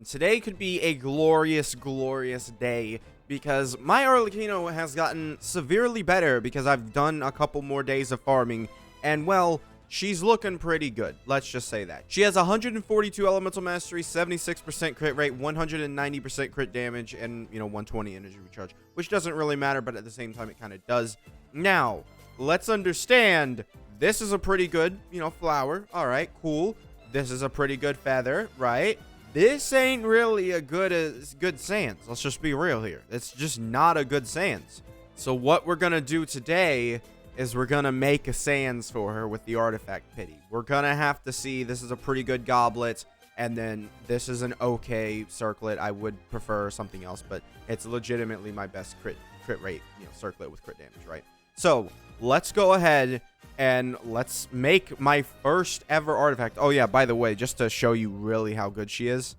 Today could be a glorious, glorious day because my Arlecchino has gotten severely better because I've done a couple more days of farming, and well, she's looking pretty good. Let's just say that. She has 142 elemental mastery, 76% crit rate, 190% crit damage, and 120 energy recharge, which doesn't really matter, but at the same time it kind of does. Now, let's understand, this is a pretty good, flower. All right, cool. This is a pretty good feather, right? This ain't really a good sans. Let's just be real here. It's just not a good sans. So what we're going to do today is we're going to make a sans for her with the artifact pity. We're going to have to see, this is a pretty good goblet, and then this is an okay circlet. I would prefer something else, but it's legitimately my best crit rate, circlet with crit damage, right? So let's go ahead and let's make my first ever artifact. Oh yeah, by the way, just to show you really how good she is.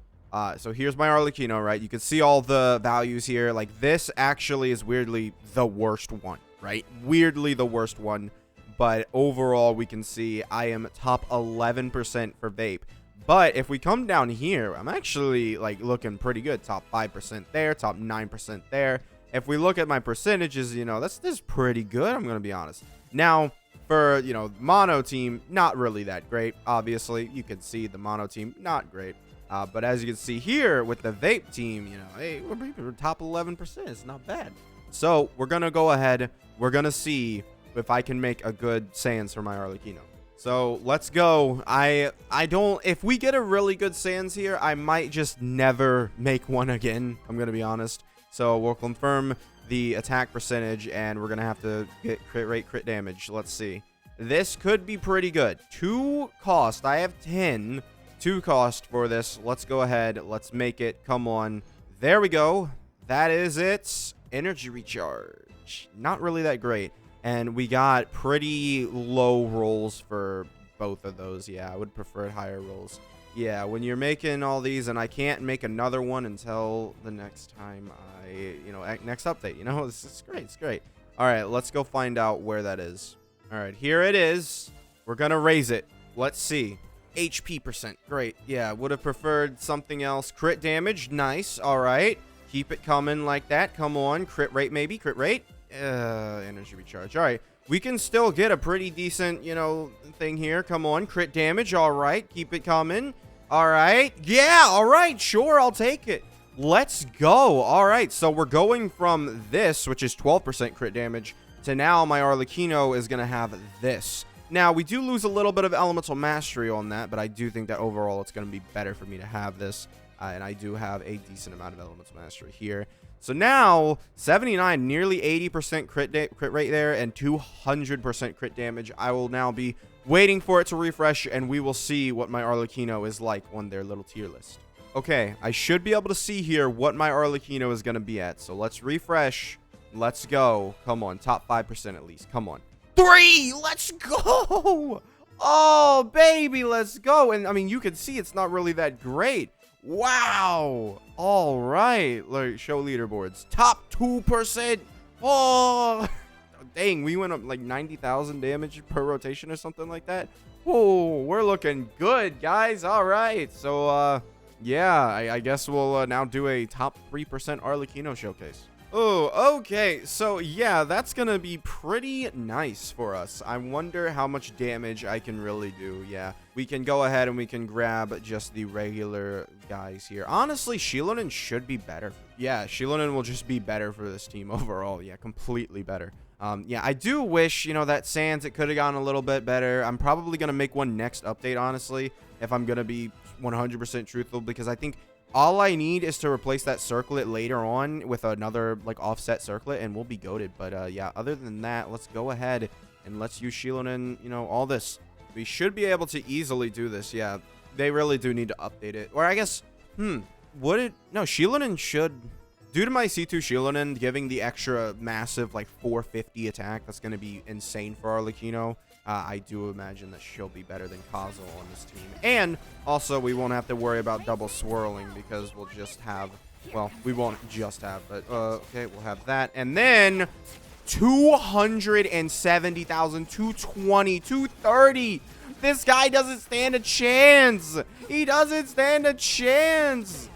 So here's my Arlecchino, right? You can see all the values here. Like, this actually is weirdly the worst one, right? Weirdly the worst one. But overall, we can see I am top 11% for vape. But if we come down here, I'm actually like looking pretty good. Top 5% there, top 9% there. If we look at my percentages, that's pretty good, I'm going to be honest. Now, for, mono team, not really that great. Obviously, you can see the mono team, not great. But as you can see here with the vape team, hey, we're top 11%. It's not bad. So we're going to go ahead. We're going to see if I can make a good sans for my Arlecchino. So let's go. If we get a really good sans here, I might just never make one again. I'm going to be honest. So we'll confirm the attack percentage, and we're going to have to get crit rate, crit damage. Let's see. This could be pretty good. 2 cost. I have 10. 2 cost for this. Let's go ahead. Let's make it. Come on. There we go. That is it. Energy recharge. Not really that great. And we got pretty low rolls for both of those. Yeah, I would prefer higher rolls. Yeah, when you're making all these, and I can't make another one until the next time next update, this is great. It's great. All right, let's go find out where that is. All right, here it is. We're going to raise it. Let's see. HP percent. Great. Yeah, would have preferred something else. Crit damage. Nice. All right. Keep it coming like that. Come on. Crit rate, maybe. Crit rate. Energy recharge. All right. We can still get a pretty decent, thing here. Come on. Crit damage. All right. Keep it coming. All right. Yeah. All right. Sure. I'll take it. Let's go. All right. So we're going from this, which is 12% crit damage, to now my Arlecchino is going to have this. Now, we do lose a little bit of elemental mastery on that, but I do think that overall it's going to be better for me to have this. And I do have a decent amount of elemental mastery here. So now, 79, nearly 80% crit rate there, and 200% crit damage. I will now be waiting for it to refresh, and we will see what my Arlecchino is like on their little tier list. Okay, I should be able to see here what my Arlecchino is going to be at. So let's refresh. Let's go. Come on, top 5% at least. Come on. 3! Let's go! Oh, baby, let's go. And, I mean, you can see it's not really that great. Wow. All right. Like, show leaderboards. Top 2%. Oh, dang. We went up like 90,000 damage per rotation or something like that. Oh, we're looking good, guys. All right. So, yeah, I guess we'll now do a top 3% Arlecchino showcase. Oh, okay. So, yeah, that's going to be pretty nice for us. I wonder how much damage I can really do. Yeah, we can go ahead and we can grab just the regular guys here. Honestly, Shilonen should be better. Yeah, Shilonen will just be better for this team overall. Yeah, completely better. Yeah, I do wish, that sans, it could have gone a little bit better. I'm probably going to make one next update, honestly, if I'm going to be 100% truthful, because I think all I need is to replace that circlet later on with another, like, offset circlet, and we'll be goated. But, yeah, other than that, let's go ahead and let's use Shilonen, all this. We should be able to easily do this. Yeah, they really do need to update it. Or I guess, no, Shilonen should, due to my C2 Shilonen giving the extra massive, like, 450 attack, that's going to be insane for Arlecchino. I do imagine that she'll be better than Kazel on this team. And also, we won't have to worry about double swirling because we'll just have, well, we won't just have, but, okay, we'll have that. And then 270,000, 220, 230. This guy doesn't stand a chance. He doesn't stand a chance.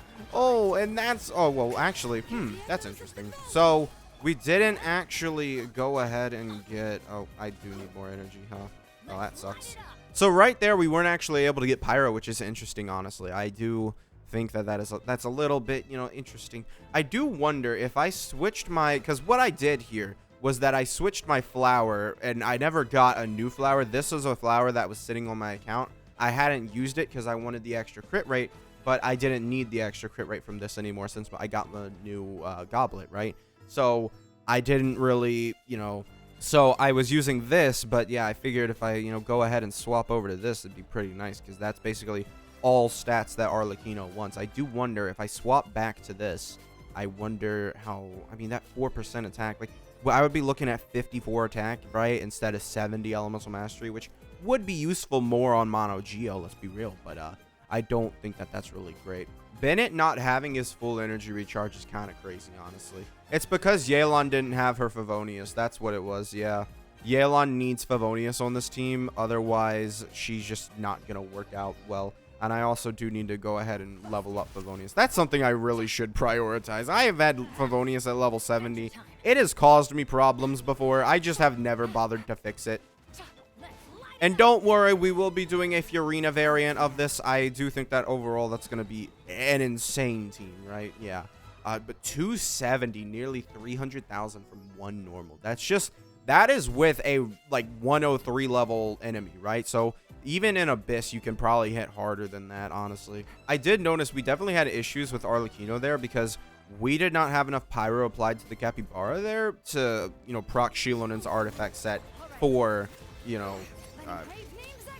and that's, oh, well, actually, that's interesting. So we didn't actually go ahead and get, oh, I do need more energy, huh? Oh, that sucks. So right there, we weren't actually able to get Pyro, which is interesting, honestly. I do think that that's a little bit, you know, interesting. I do wonder if I switched my, because what I did here was that I switched my flower, and I never got a new flower. This was a flower that was sitting on my account. I hadn't used it because I wanted the extra crit rate, but I didn't need the extra crit rate from this anymore since I got the new goblet, right? So I didn't really, you know, so I was using this, but yeah, I figured if I, you know, go ahead and swap over to this, it'd be pretty nice because that's basically all stats that Arlecchino wants. I do wonder if I swap back to this, I wonder how, I mean, that 4% attack, like, well, I would be looking at 54 attack, right, instead of 70 elemental mastery, which would be useful more on Mono Geo, let's be real, but I don't think that that's really great. Bennett not having his full energy recharge is kind of crazy, honestly. It's because Yelan didn't have her Favonius. That's what it was, yeah. Yelan needs Favonius on this team. Otherwise, she's just not going to work out well. And I also do need to go ahead and level up Favonius. That's something I really should prioritize. I have had Favonius at level 70. It has caused me problems before. I just have never bothered to fix it. And don't worry, we will be doing a Furina variant of this. I do think that overall that's going to be an insane team, right? Yeah. But 270, nearly 300,000 from one normal. That's just, that is with a, like, 103 level enemy, right? So even in Abyss, you can probably hit harder than that, honestly. I did notice we definitely had issues with Arlecchino there because we did not have enough Pyro applied to the Capybara there to, you know, proc Shilonen's artifact set for, you know,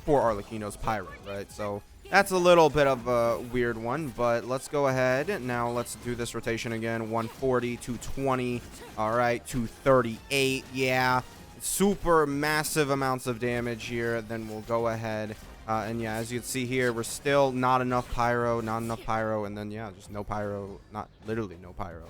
for Arlecchino's Pyro, right? So that's a little bit of a weird one, but let's go ahead. Now let's do this rotation again. 140, 220, all right, 238, yeah. Super massive amounts of damage here. Then we'll go ahead, and yeah, as you can see here, we're still not enough Pyro, and then, yeah, just no Pyro, not literally no Pyro.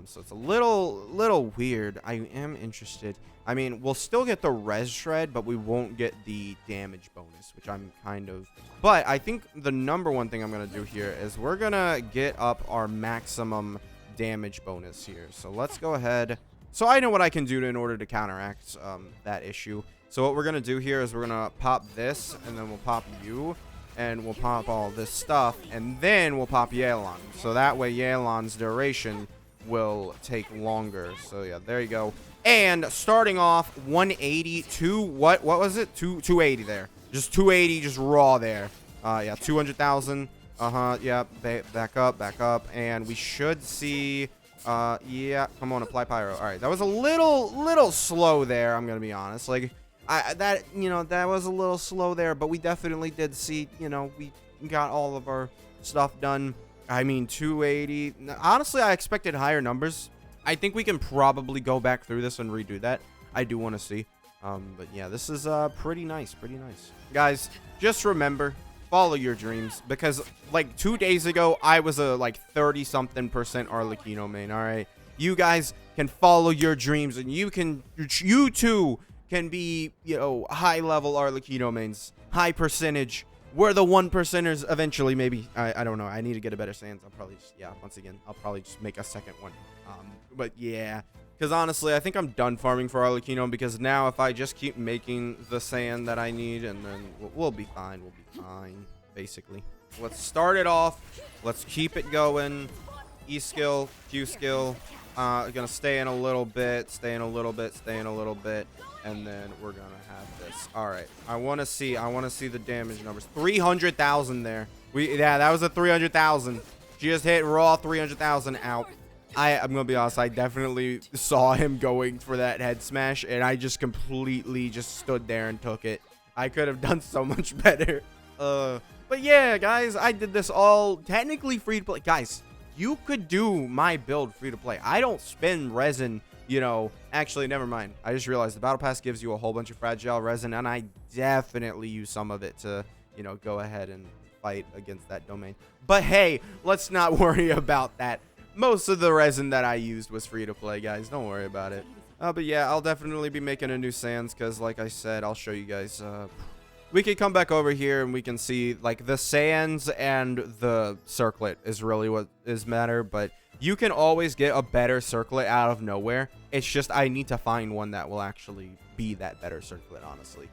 So it's a little weird. I am interested. I mean, we'll still get the res shred, but we won't get the damage bonus, which I'm kind of, but I think the number one thing I'm going to do here is we're going to get up our maximum damage bonus here. So let's go ahead. So I know what I can do in order to counteract that issue. So what we're going to do here is we're going to pop this, and then we'll pop you, and we'll pop all this stuff, and then we'll pop Yelan. So that way Yelan's duration will take longer. So yeah, there you go. And starting off 180 to what was it? 280 there. Just 280, just raw there. Yeah, 200,000. Yeah, back up, and we should see. Yeah, come on, apply Pyro. All right, that was a little slow there. I'm gonna be honest. Like, that was a little slow there, but we definitely did see. You know, we got all of our stuff done. I mean, 280. Honestly, I expected higher numbers. I think we can probably go back through this and redo that. I do want to see. But yeah, this is pretty nice. Guys, just remember, follow your dreams, because like 2 days ago, I was a like 30-something% Arlecchino main. All right, you guys can follow your dreams, and you too can be, you know, high-level Arlecchino mains, high percentage. We're the 1%ers eventually, maybe. I don't know. I need to get a better sans. I'll probably just, yeah, once again, I'll probably just make a second one. But yeah, because honestly, I think I'm done farming for Arlecchino, because now if I just keep making the sand that I need, and then we'll be fine. We'll be fine, basically. Let's start it off. Let's keep it going. E skill, Q skill. Gonna stay in a little bit, and then we're gonna have this. All right, I want to see the damage numbers. 300,000 there. Yeah, that was a 300,000. Just hit raw 300,000 out. I'm gonna be honest, I definitely saw him going for that head smash, and I just completely just stood there and took it. I could have done so much better. But yeah, guys, I did this all technically free to play. Guys, you could do my build free to play. I don't spend resin, you know. Actually, never mind. I just realized the battle pass gives you a whole bunch of fragile resin, and I definitely use some of it to, you know, go ahead and fight against that domain. But hey, let's not worry about that. Most of the resin that I used was free to play, guys. Don't worry about it. But yeah, I'll definitely be making a new sans, because like I said, I'll show you guys we could come back over here and we can see like the sands and the circlet is really what is matter, but you can always get a better circlet out of nowhere. It's just I need to find one that will actually be that better circlet, honestly.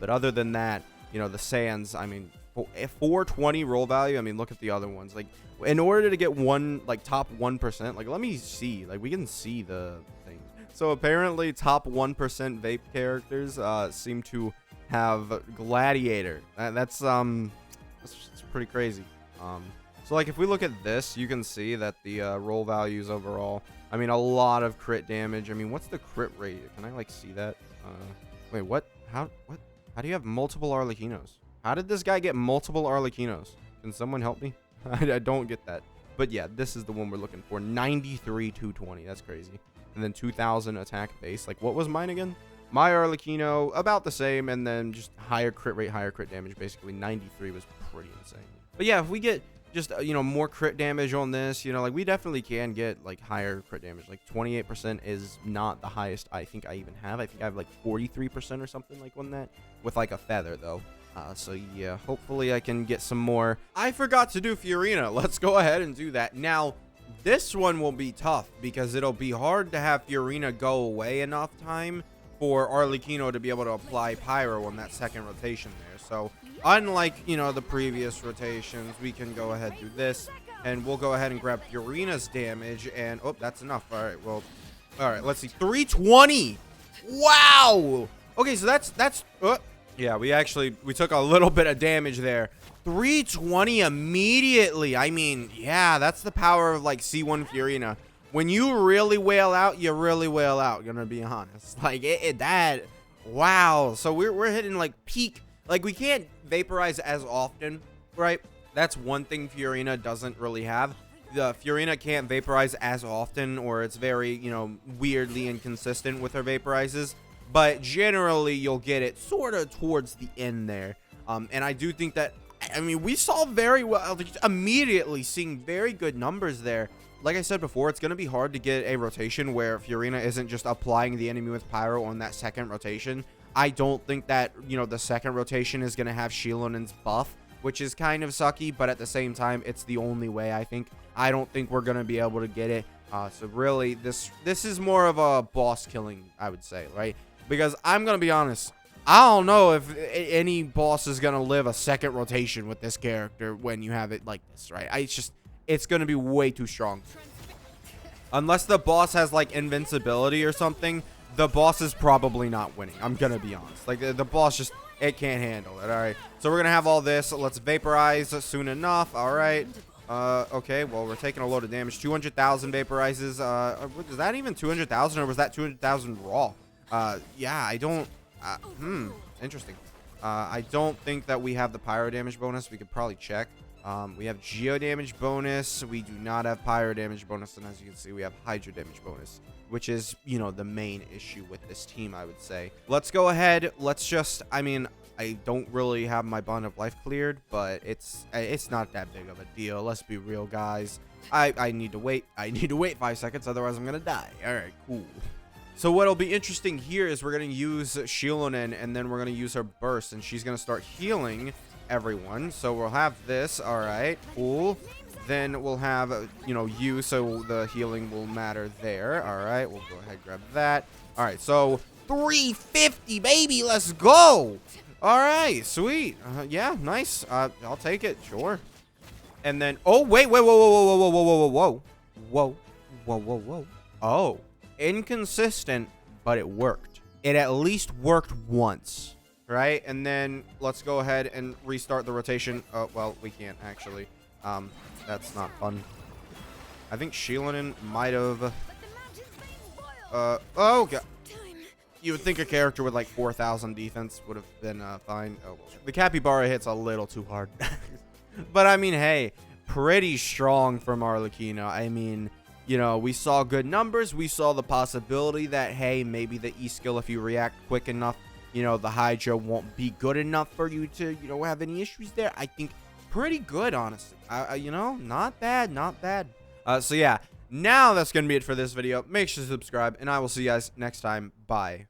But other than that, you know, the sands, I mean, 420 roll value. I mean, look at the other ones. Like, in order to get one, like, top 1%, like, let me see. Like, we can see the thing. So, apparently, top 1% vape characters seem to have Gladiator. That's pretty crazy. So, like, if we look at this, you can see that the roll values overall, I mean, a lot of crit damage. I mean, what's the crit rate? Can I, like, see that? Wait, what? How do you have multiple Arlecchinos? How did this guy get multiple Arlecchinos? Can someone help me? I don't get that. But yeah, this is the one we're looking for. 93, 220. That's crazy. And then 2,000 attack base. Like, what was mine again? My Arlecchino, about the same. And then just higher crit rate, higher crit damage. Basically, 93 was pretty insane. But yeah, if we get just, you know, more crit damage on this, you know, like, we definitely can get, like, higher crit damage. Like, 28% is not the highest I think I even have. I think I have, like, 43% or something, like, on that. With, like, a feather, though. So yeah, hopefully I can get some more. I forgot to do Furina. Let's go ahead and do that. Now, this one will be tough because it'll be hard to have Furina go away enough time for Arlecchino to be able to apply Pyro on that second rotation there. So, unlike, you know, the previous rotations, we can go ahead and do this. And we'll go ahead and grab Furina's damage. And, oh, that's enough. All right, well, all right, let's see. 320! Wow! Okay, so that's yeah, we took a little bit of damage there. 320 immediately. I mean, yeah, that's the power of, like, C1 Furina. When you really wail out, you really wail out, gonna be honest. Like, that, wow. So we're hitting, like, peak. Like, we can't vaporize as often, right? That's one thing Furina doesn't really have. The Furina can't vaporize as often, or it's very, you know, weirdly inconsistent with her vaporizes. But generally, you'll get it sort of towards the end there. And I do think that, I mean, we saw very well, immediately seeing very good numbers there. Like I said before, it's going to be hard to get a rotation where Furina isn't just applying the enemy with Pyro on that second rotation. I don't think that, you know, the second rotation is going to have Shilonen's buff, which is kind of sucky. But at the same time, it's the only way, I think. I don't think we're going to be able to get it. So really, this is more of a boss killing, I would say, right? Because I'm going to be honest, I don't know if any boss is going to live a second rotation with this character when you have it like this, right? It's going to be way too strong. Unless the boss has, like, invincibility or something, the boss is probably not winning. I'm going to be honest. Like, the boss just, it can't handle it, all right? So we're going to have all this. Let's vaporize soon enough, all right? Okay, well, we're taking a load of damage. 200,000 vaporizes. Was that even 200,000 or was that 200,000 raw? Yeah, I don't, interesting. I don't think that we have the pyro damage bonus. We could probably check. We have geo damage bonus. We do not have pyro damage bonus. And as you can see, we have hydro damage bonus, which is, you know, the main issue with this team, I would say. Let's go ahead. Let's just, I mean, I don't really have my Bond of Life cleared, but it's not that big of a deal. Let's be real, guys. I need to wait. I need to wait 5 seconds. Otherwise, I'm going to die. All right, cool. So what'll be interesting here is we're going to use Shilonen, and then we're going to use her burst, and she's going to start healing everyone. So we'll have this. All right, cool. Then we'll have, you know, you, so the healing will matter there. All right, we'll go ahead and grab that. All right, so 350, baby. Let's go. All right, sweet. Yeah, nice. I'll take it. Sure. And then, oh, wait. Whoa, whoa, whoa, whoa, whoa, whoa, whoa, whoa, whoa, whoa, whoa, whoa. Oh. Inconsistent, but it worked. It at least worked once, right? And then let's go ahead and restart the rotation. Oh, well, we can't actually. That's not fun. I think Shilonen might have. Oh god. You would think a character with like 4,000 defense would have been fine. Oh, well. The capybara hits a little too hard, but I mean, hey, pretty strong from Arlecchino. I mean, you know, we saw good numbers. We saw the possibility that, hey, maybe the E skill, if you react quick enough, you know, the Hydra won't be good enough for you to, you know, have any issues there. I think pretty good, honestly. You know, not bad, not bad. So, yeah, now that's going to be it for this video. Make sure to subscribe, and I will see you guys next time. Bye.